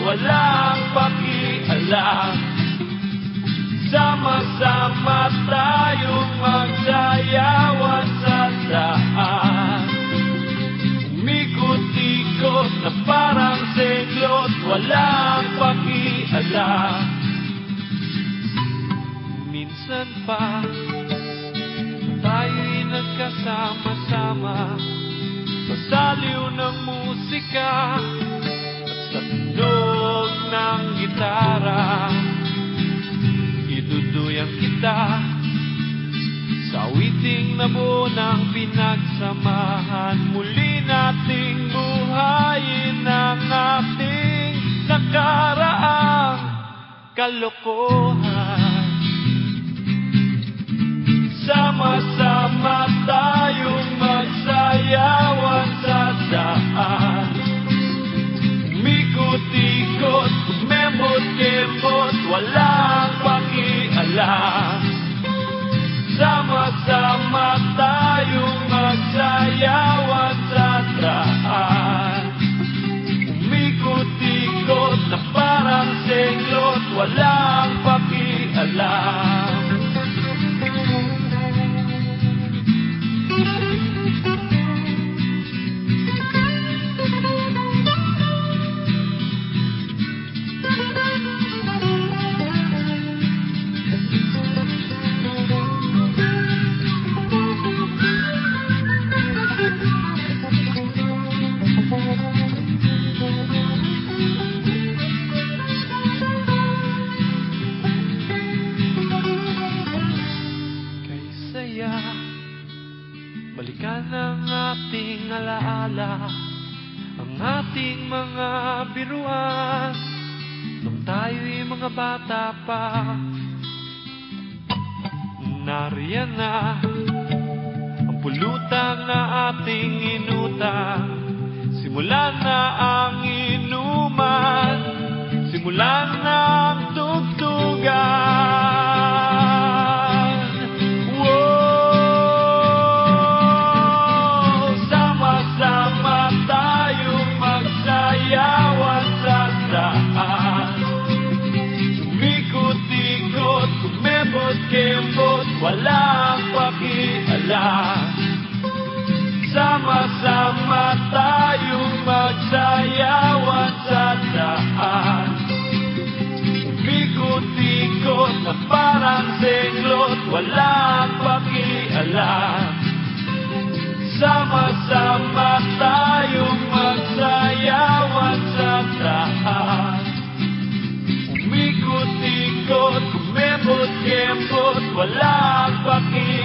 walang pakialam. Sama-sama tayong magsayawan sa daan. Umikot-ikot na parang senglot, walang pakialam. Minsan pa tayo'y nagkasama-sama sa saliw ng musika at sa tunog ng gitara. Iduduyang kita sa awiting nabuo ng pinagsamahan. Muli nating buhayin ang ating nakaraang kalokohan. Sama-sama tayong magsayawan sa daan. Umikot-ikot, kumembot-kembot, walang pakialam. Sama-sama tayong magsayawan sa daan. Umikot-ikot na parang senglot, walang pakialam. Balikan ang ating alaala, ang ating mga biruan nung tayo'y mga bata pa. Nariyan na ang pulutan na ating inutang. Simulan na ang inuman, simulan na ang tugtugan. Kembot, walang pakialam. Sama-sama tayong magsayawan sa daan. Umikot-ikot na parang senglot, walang pakialam. Sama-sama tayong magsayawan sa daan. Umikot-ikot, kumembot-kembot, walang pakialam.